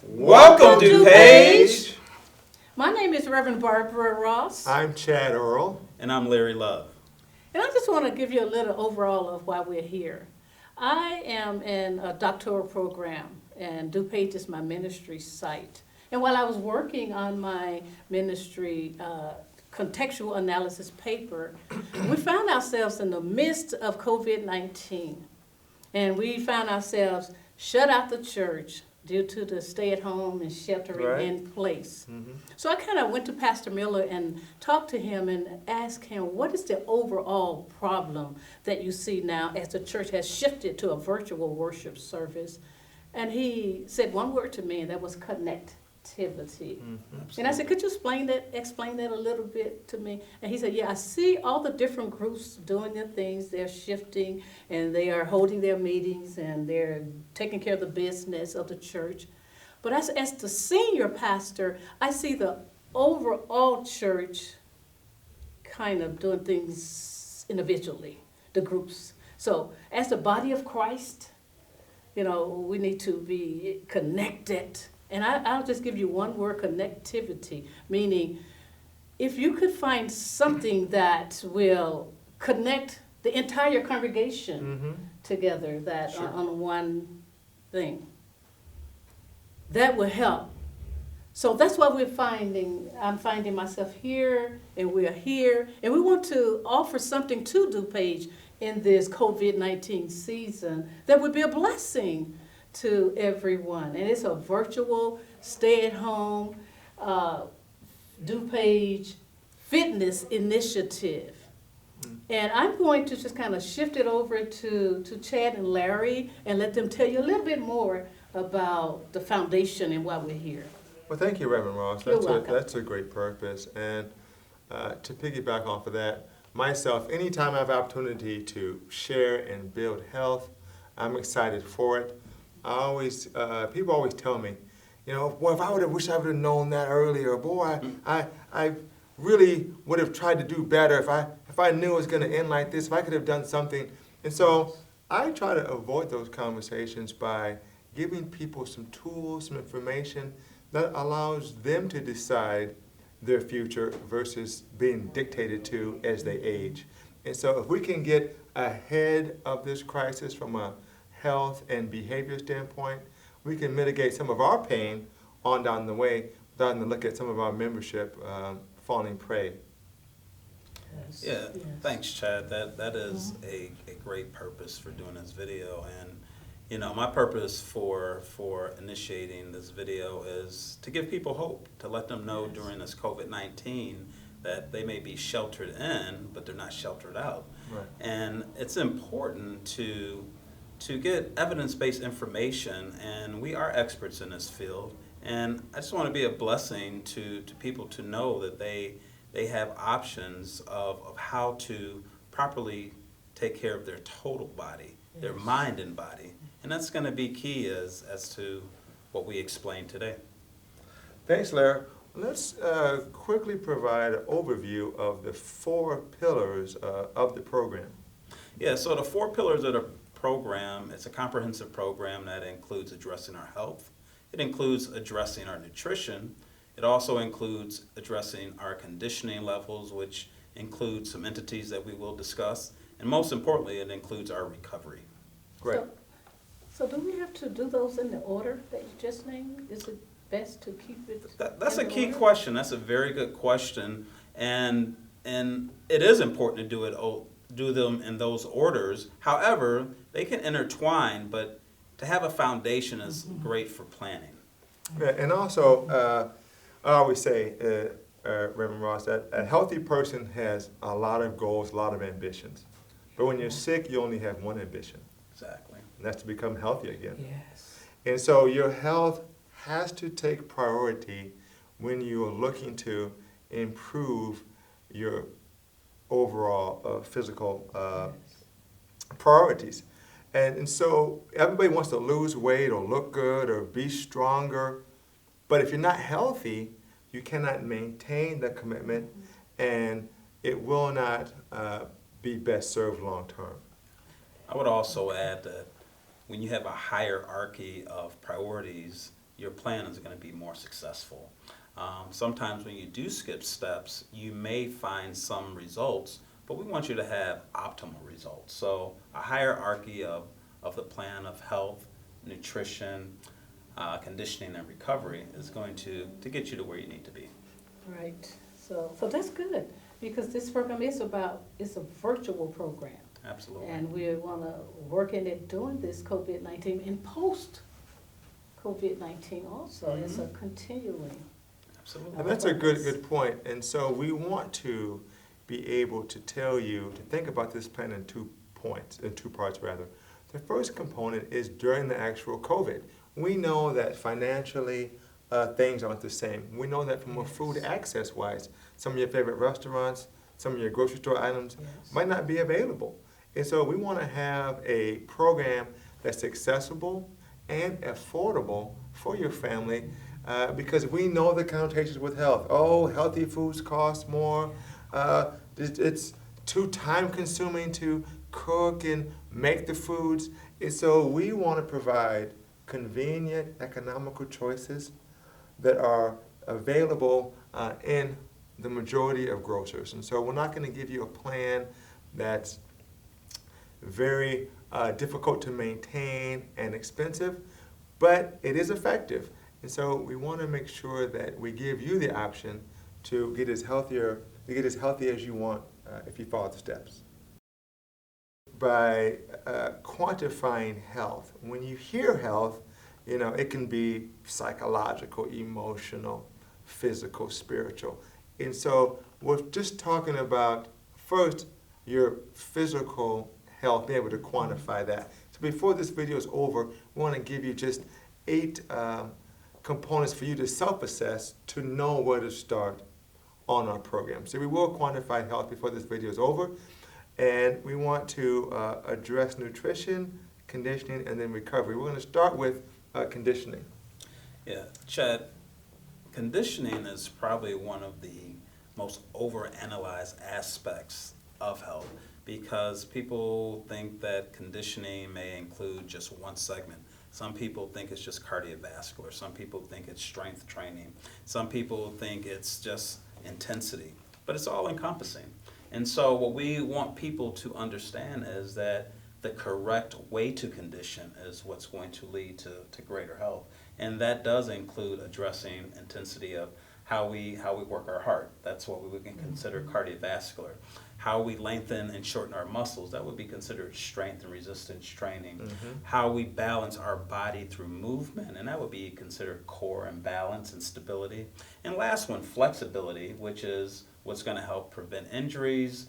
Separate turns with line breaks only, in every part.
Welcome to DuPage.
My name is Reverend Barbara Ross.
I'm Chad Earl.
And I'm Larry Love.
And I just want to give you a little overall of why we're here. I am in a doctoral program, and DuPage is my ministry site. And while I was working on my ministry contextual analysis paper, we found ourselves in the midst of COVID-19. And we found ourselves shut out the church due to the stay-at-home and sheltering in place. Mm-hmm. So I kind of went to Pastor Miller and talked to him and asked him, what is the overall problem that you see now as the church has shifted to a virtual worship service? And he said one word to me, and that was connectivity. Mm-hmm. And I said, could you explain that a little bit to me? And he said, yeah, I see all the different groups doing their things. They're shifting, and they are holding their meetings, and they're taking care of the business of the church. But as the senior pastor, I see the overall church kind of doing things individually, the groups. So as the body of Christ, we need to be connected. And I'll just give you one word, connectivity, meaning if you could find something that will connect the entire congregation together on one thing, that will help. So that's why I'm finding myself here, and we're here, and we want to offer something to DuPage in this COVID-19 season that would be a blessing to everyone. And it's a virtual stay-at-home DuPage fitness initiative. And I'm going to just kind of shift it over to Chad and Larry and let them tell you a little bit more about the foundation and why we're here.
Well, thank you, Reverend Ross.
You're welcome.
That's a great purpose. And to piggyback off of that, myself, anytime I have opportunity to share and build health, I'm excited for it. People always tell me, boy, if I wish I would have known that earlier. Boy, I really would have tried to do better if I knew it was going to end like this, if I could have done something. And so I try to avoid those conversations by giving people some tools, some information that allows them to decide their future versus being dictated to as they age. And so if we can get ahead of this crisis from a health and behavior standpoint, we can mitigate some of our pain on down the way without having to look at some of our membership falling prey.
Yes. Yeah, yes. Thanks, Chad. That is a great purpose for doing this video. And my purpose for initiating this video is to give people hope, to let them know during this COVID-19 that they may be sheltered in, but they're not sheltered out. Right. And it's important to get evidence-based information, and we are experts in this field. And I just want to be a blessing to people to know that they have options of how to properly take care of their total body, their mind and body. And that's going to be key as to what we explained today.
Thanks, Larry. Let's quickly provide an overview of the 4 pillars of the program.
Yeah, so the 4 pillars of the program, it's a comprehensive program that includes addressing our health. It includes addressing our nutrition. It also includes addressing our conditioning levels, which includes some entities that we will discuss. And most importantly, it includes our recovery.
Great.
So do we have to do those in the order that you just named? Is it best to keep it
That's a key question. That's a very good question. And it is important to do them in those orders. However, they can intertwine, but to have a foundation is great for planning.
Yeah, and also, I always say, Reverend Ross, that a healthy person has a lot of goals, a lot of ambitions. But when you're sick, you only have one ambition.
Exactly.
And that's to become healthy again.
Yes.
And so your health has to take priority when you are looking to improve your overall physical priorities. And so everybody wants to lose weight or look good or be stronger. But if you're not healthy, you cannot maintain the commitment, and it will not be best served long term.
I would also add that when you have a hierarchy of priorities, your plan is going to be more successful. Sometimes when you do skip steps, you may find some results, but we want you to have optimal results. So a hierarchy of the plan of health, nutrition, conditioning, and recovery is going to get you to where you need to be.
Right. So that's good, because this program is it's a virtual program.
Absolutely.
And we want to work in it during this COVID-19 and post-COVID-19 also.
Mm-hmm.
It's a continuing.
Absolutely.
And that's a good point. And so we want to be able to tell you to think about this plan in two parts. The first component is during the actual COVID. We know that financially things aren't the same. We know that from a food access wise, some of your favorite restaurants, some of your grocery store items might not be available. And so we want to have a program that's accessible and affordable for your family because we know the connotations with health. Oh, healthy foods cost more. It's too time consuming to cook and make the foods. And so we want to provide convenient, economical choices that are available in the majority of grocers. And so we're not going to give you a plan that's very difficult to maintain and expensive, but it is effective. And so we want to make sure that we give you the option to get as healthy as you want if you follow the steps. By quantifying health, when you hear health, it can be psychological, emotional, physical, spiritual. And so we're just talking about first your physical health, be able to quantify that. So before this video is over, we want to give you just 8 components for you to self-assess to know where to start on our program. So we will quantify health before this video is over, and we want to address nutrition, conditioning, and then recovery. We're going to start with conditioning.
Yeah, Chad, conditioning is probably one of the most overanalyzed aspects of health because people think that conditioning may include just one segment. Some people think it's just cardiovascular. Some people think it's strength training. Some people think it's just intensity, but it's all encompassing. And so what we want people to understand is that the correct way to condition is what's going to lead to greater health. And that does include addressing intensity of how we work our heart. That's what we would consider cardiovascular. How we lengthen and shorten our muscles, that would be considered strength and resistance training. Mm-hmm. How we balance our body through movement, and that would be considered core and balance and stability. And last one, flexibility, which is what's going to help prevent injuries.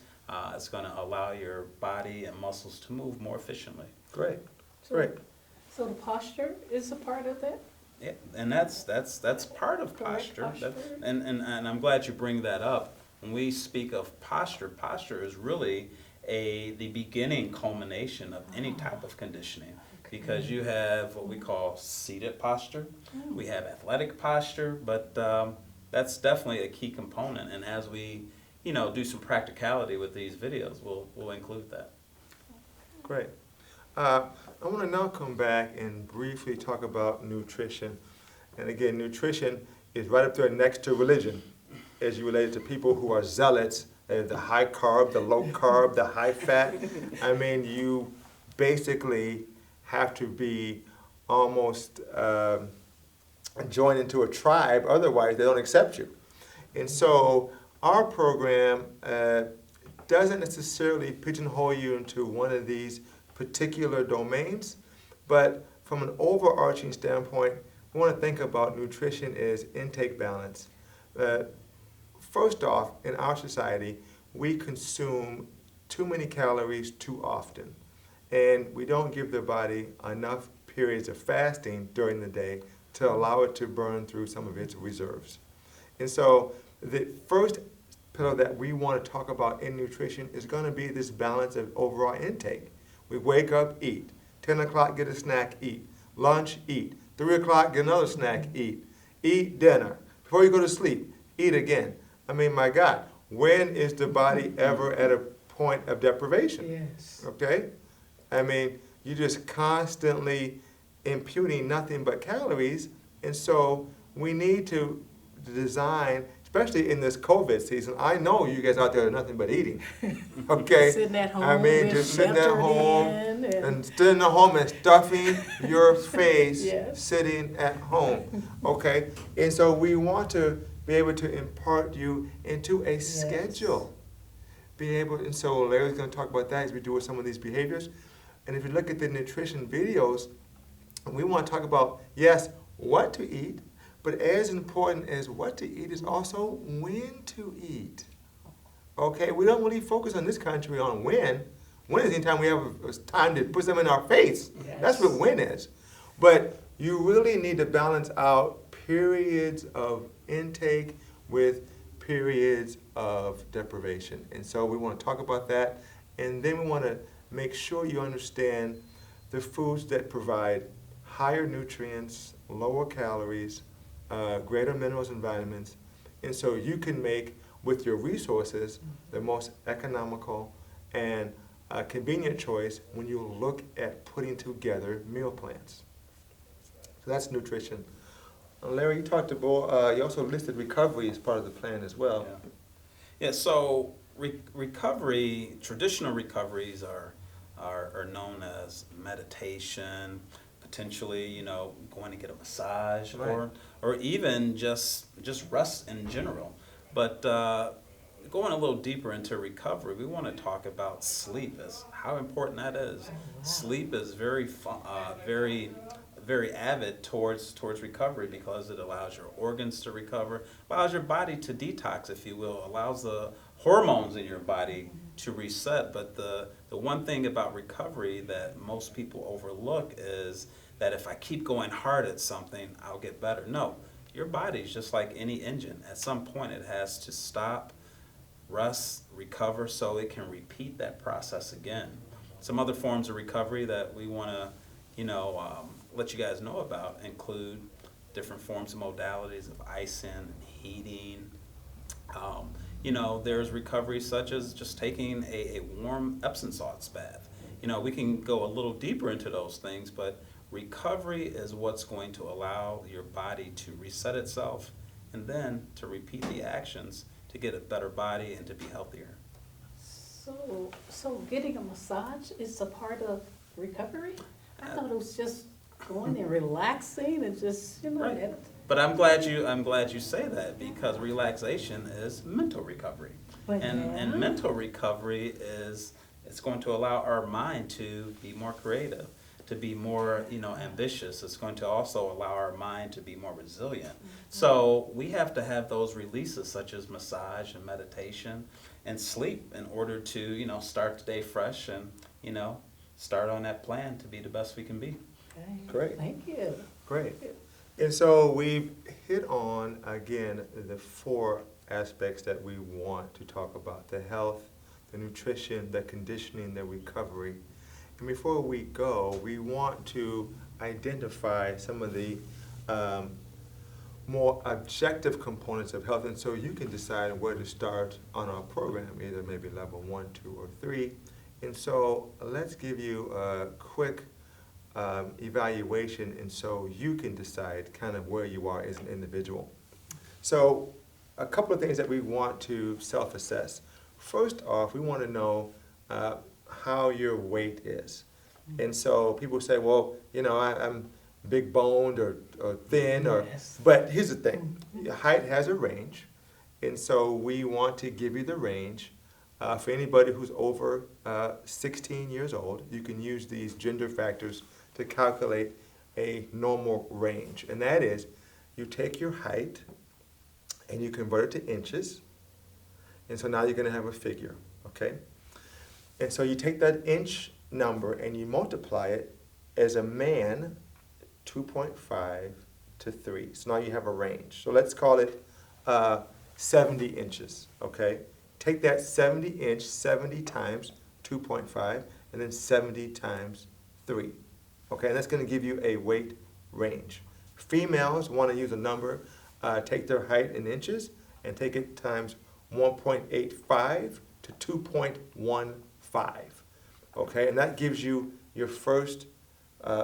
It's going to allow your body and muscles to move more efficiently.
Great.
So the posture is a part of that?
Yeah, and that's part of posture. And I'm glad you bring that up. When we speak of posture, posture is really the beginning culmination of any type of conditioning. Because you have what we call seated posture, we have athletic posture, but that's definitely a key component. And as we do some practicality with these videos, we'll include that.
Great. I want to now come back and briefly talk about nutrition. And again, nutrition is right up there next to religion as you relate it to people who are zealots, the high carb, the low carb, the high fat. I mean, you basically have to be almost joined into a tribe, otherwise they don't accept you. And so our program doesn't necessarily pigeonhole you into one of these particular domains, but from an overarching standpoint, we want to think about nutrition as intake balance. First off, in our society, we consume too many calories too often, and we don't give the body enough periods of fasting during the day to allow it to burn through some of its reserves. And so the first pillar that we want to talk about in nutrition is going to be this balance of overall intake. We wake up, eat. 10 o'clock, get a snack, eat. Lunch, eat. 3 o'clock, get another snack, eat. Eat dinner. Before you go to sleep, eat again. I mean, my God, when is the body ever at a point of deprivation?
Yes.
Okay? I mean, you're just constantly imputing nothing but calories And so we need to design, especially in this COVID season. I know you guys out there are nothing but eating, okay?
Sitting at home,
I mean,
being
just sitting at
sheltered
home
in
and sitting at home and stuffing your face,
Yes.
sitting at home, okay? And so we want to be able to impart you into a schedule. Being able, and so Larry's going to talk about that as we do with some of these behaviors. And if you look at the nutrition videos, we want to talk about, yes, what to eat, but as important as what to eat is also when to eat. Okay, we don't really focus on this country on when. When is the time we have time to put them in our face?
Yes.
That's what when is. But you really need to balance out periods of intake with periods of deprivation. And so we want to talk about that. And then we want to make sure you understand the foods that provide higher nutrients, lower calories, greater minerals and vitamins. And so you can make, with your resources, the most economical and convenient choice when you look at putting together meal plans. So that's nutrition. Larry, you talked about, you also listed recovery as part of the plan as well.
Yeah, so recovery, traditional recoveries are known as meditation, potentially, going to get a massage,
Right.
or even just rest in general. But going a little deeper into recovery, we want to talk about sleep, as how important that is. Sleep is very avid towards recovery because it allows your organs to recover, allows your body to detox, if you will, allows the hormones in your body to reset. But the one thing about recovery that most people overlook is that if I keep going hard at something, I'll get better. No, your body's just like any engine. At some point it has to stop, rest, recover, so it can repeat that process again. Some other forms of recovery that we want to, let you guys know about include different forms of modalities of icing and heating. There's recovery such as just taking a warm Epsom salts bath. We can go a little deeper into those things, but recovery is what's going to allow your body to reset itself and then to repeat the actions to get a better body and to be healthier.
So getting a massage is a part of recovery? I thought it was just going and relaxing and just,
Right. But I'm glad you say that, because relaxation is mental recovery. And mental recovery it's going to allow our mind to be more creative, to be more, ambitious. It's going to also allow our mind to be more resilient. So we have to have those releases such as massage and meditation and sleep in order to, start the day fresh and, start on that plan to be the best we can be.
Okay.
Great.
Thank you.
Great. And so we've hit on, again, the 4 aspects that we want to talk about: the health, the nutrition, the conditioning, the recovery. And before we go, we want to identify some of the more objective components of health, and so you can decide where to start on our program, either maybe level 1, 2, or 3. And so let's give you a quick evaluation, and so you can decide kind of where you are as an individual. So a couple of things that we want to self-assess. First off, we want to know how your weight is. And so people say, well, I'm big boned or thin,
Yes.
but here's the thing, your height has a range, and so we want to give you the range. For anybody who's over 16 years old, you can use these gender factors to calculate a normal range. And that is, you take your height and you convert it to inches. And so now you're going to have a figure, okay? And so you take that inch number and you multiply it as a man, 2.5 to 3. So now you have a range. So let's call it 70 inches, okay? Take that 70 inch, 70 times 2.5, and then 70 times 3. Okay, and that's going to give you a weight range. Females want to use a number, take their height in inches, and take it times 1.85 to 2.15. Okay, and that gives you your first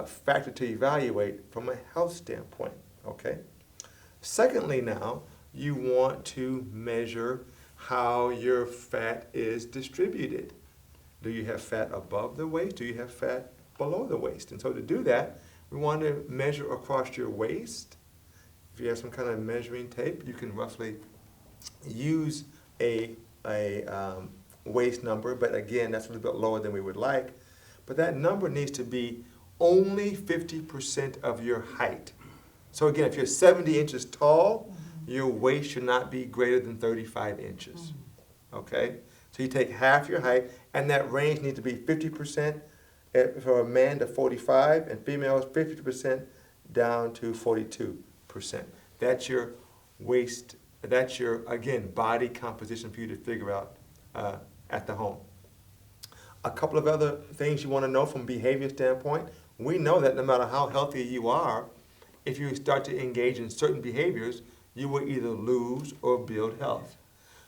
factor to evaluate from a health standpoint. Okay? Secondly now, you want to measure how your fat is distributed. Do you have fat above the waist? Do you have fat below the waist? And so to do that, we want to measure across your waist. If you have some kind of measuring tape, you can roughly use a waist number, but again, that's a little bit lower than we would like. But that number needs to be only 50% of your height. So again, if you're 70 inches tall, your waist should not be greater than 35 inches. Okay? So you take half your height, and that range needs to be 50% for a man to 45, and females 50% down to 42%. That's your waist, that's your, again, body composition for you to figure out at the home. A couple of other things you want to know from a behavior standpoint. We know that no matter how healthy you are, if you start to engage in certain behaviors, you will either lose or build health.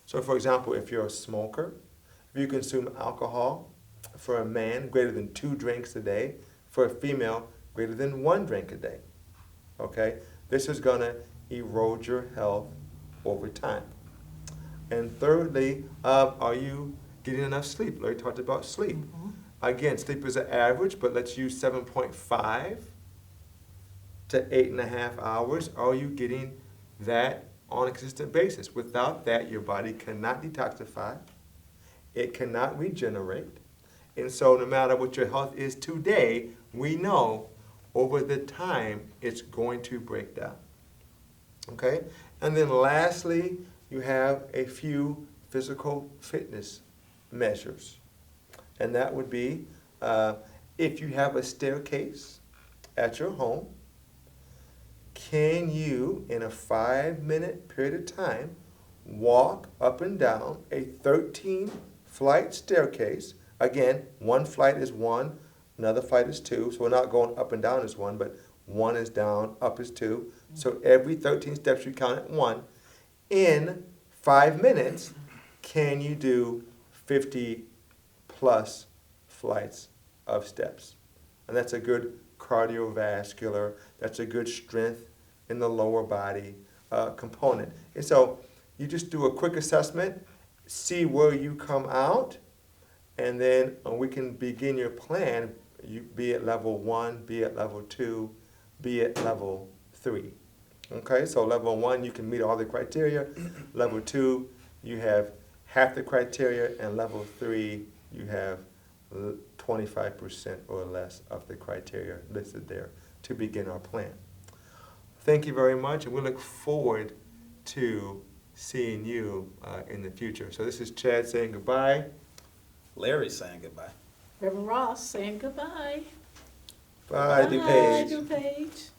So for example, if you're a smoker, if you consume alcohol, for a man, greater than 2 drinks a day. For a female, greater than 1 drink a day. Okay? This is going to erode your health over time. And thirdly, are you getting enough sleep? Larry talked about sleep. Again, sleep is an average, but let's use 7.5 to 8.5 hours. Are you getting that on a consistent basis? Without that, your body cannot detoxify. It cannot regenerate. And so no matter what your health is today, we know over the time it's going to break down. Okay? And then lastly, you have a few physical fitness measures. And that would be if you have a staircase at your home, can you, in a 5-minute period of time, walk up and down a 13-flight staircase? Again, one flight is 1, another flight is 2, so we're not going up and down as 1, but 1 is down, up is 2. So every 13 steps you count at 1. In 5 minutes, can you do 50 plus flights of steps? And that's a good cardiovascular, that's a good strength in the lower body component. And so you just do a quick assessment, see where you come out, and then we can begin your plan, be it level 1, be it level 2, be it level 3. Okay, so level 1, you can meet all the criteria. Level 2, you have half the criteria, and level 3, you have 25% or less of the criteria listed there to begin our plan. Thank you very much, and we look forward to seeing you in the future. So this is Chad saying goodbye.
Larry saying goodbye.
Reverend Ross saying goodbye.
Bye, DuPage.
Bye, DuPage.